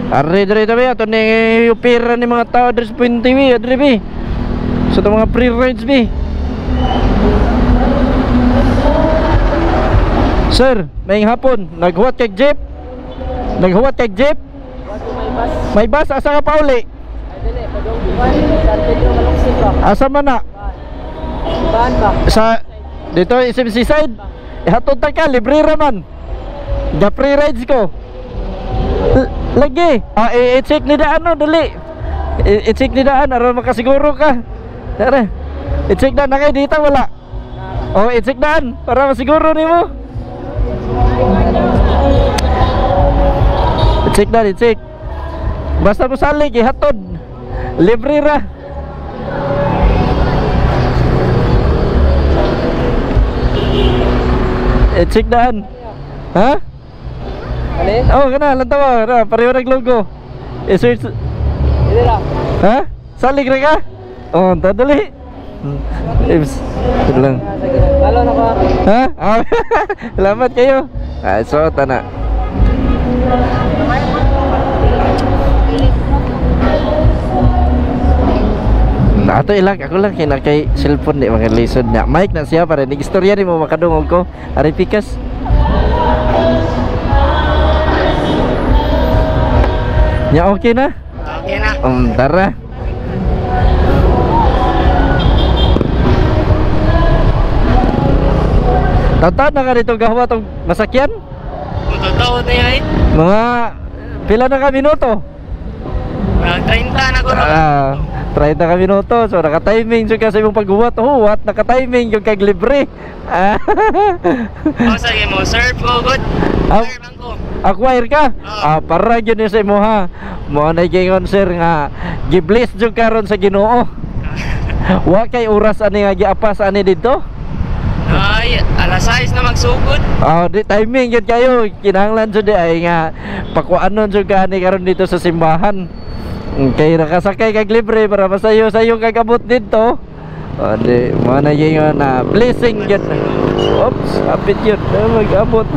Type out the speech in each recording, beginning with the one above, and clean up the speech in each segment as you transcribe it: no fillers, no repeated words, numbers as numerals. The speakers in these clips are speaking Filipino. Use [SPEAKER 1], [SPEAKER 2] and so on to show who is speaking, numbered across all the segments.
[SPEAKER 1] Ari diri tabi ato ni upira ni mga tao diri sa Puente bi, adri bi. Sa mga free rides bi. Sir, may hapon, naghuwat kay jeep. Naghuwat kay jeep. May bus asa ka pa uli?
[SPEAKER 2] Dili, padong San Pedro Malungsik ba?
[SPEAKER 1] Asa man na?
[SPEAKER 2] Baan ba?
[SPEAKER 1] Sa dito SMC side. Hatod ta ka libre ra man. Ga free rides ko. Lagi. I-check ni daan no, dali. I-check ni daan aron makasiguro ka. Tara. I-check na kay dito wala. Oh, i-check daan para masiguro nimo. I-check na, i-check. Basta mo salig ihatod. Libre ra. I-check daan. Ha?
[SPEAKER 2] Alin?
[SPEAKER 1] Oh, kana lantaw ra pareho nag logo. I-search.
[SPEAKER 2] Dili ra.
[SPEAKER 1] Ha? Salig ra ka? Oh, tadali. Ibs. Lang.
[SPEAKER 2] Lalo na ko.
[SPEAKER 1] Ha? Salamat kayo. So tana. Ato ilang ako lang kina kay cellphone di mga lisod na. Mic na siya para nig istorya ni mo makadungog ko. Ari pikas. Ya okay na?
[SPEAKER 2] Okay na.
[SPEAKER 1] Tara. Tataw na ka dito gawa tong masakyan?
[SPEAKER 2] Totoo na yan.
[SPEAKER 1] Mga pila na ka minuto?
[SPEAKER 2] 30 na ko.
[SPEAKER 1] 30 ka minuto. So naka-timing jud ka sa imong paghuwat. Oh, what naka-timing yung kay libre.
[SPEAKER 2] O sige mo, serve ko good. Serve lang ko.
[SPEAKER 1] Acquire ka? Para gyud ni sa imo ha. Mo na gingon sir nga gi-bless jud karon sa Ginoo. Wa kay oras ani nga giapas ani dito?
[SPEAKER 2] Ay, alas 6 na magsugod.
[SPEAKER 1] Di timing yun kayo. Kinahanglan jud ay nga pakuanon jud ka ni karon dito sa simbahan. Kay nakasakay kag libre para masayo-sayo kag abot dito. Di mo na gingon na blessing yun. Oops, apit yun. Mag-abot.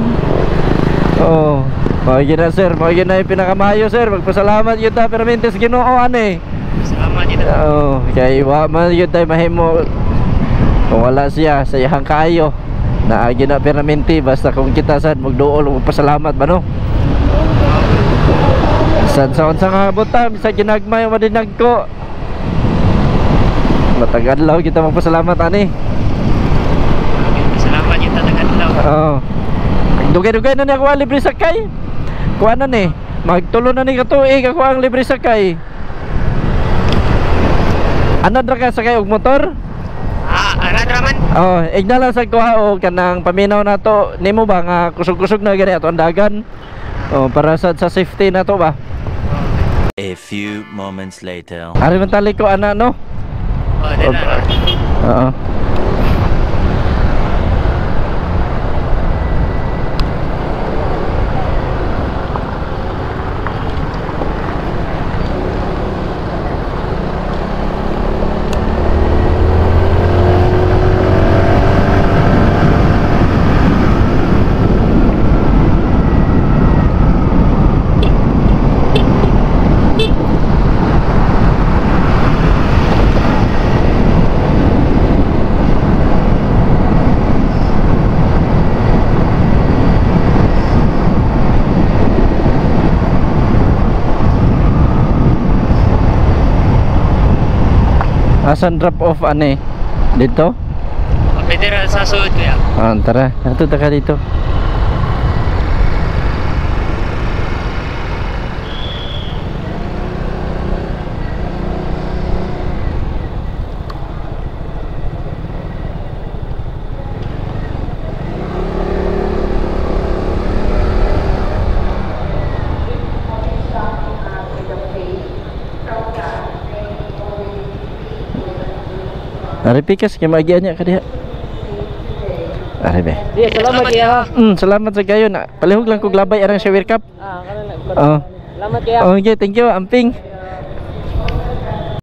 [SPEAKER 1] Magiging na sir, magiging na yung pinakamayo sir. Magpasalamat yun ta permintes Ginoo ani.
[SPEAKER 2] Salamat yun.
[SPEAKER 1] Kay wa man yun tayo mahimo. Kung wala siya, sayahang kayo na gina permanente basta kung kita sad magduol og pasalamat ba no? Sad sa unsa nga butam sa ginagmay madinag ko. Matagadlaw kita magpasalamat ani.
[SPEAKER 2] Salamat yun tagadlaw.
[SPEAKER 1] Dugay-dugay na ni ako ang libre sakay. Kuha na ni, magtulo na ni katuig ako ang libre sakay. Anad ra ka sakay og motor?
[SPEAKER 2] Anad raman.
[SPEAKER 1] Ignala sa kuha o kanang paminaw na to nimo ba nga kusog-kusog na gani ato ang dagan. Para sa safety na to ba.
[SPEAKER 3] A few moments later.
[SPEAKER 1] Ari man tali ko ana no? Asan drop off ane? Dito?
[SPEAKER 2] Pwede rin sa suod kuya.
[SPEAKER 1] Tara, nato ka dito. Ari pikas kay magian niya ka diha. Ari be.
[SPEAKER 2] Salamat kaya.
[SPEAKER 1] Salamat sa kayo na. Palihog lang kog labay arang shower cup.
[SPEAKER 2] Salamat kaya.
[SPEAKER 1] Okay, thank you, amping.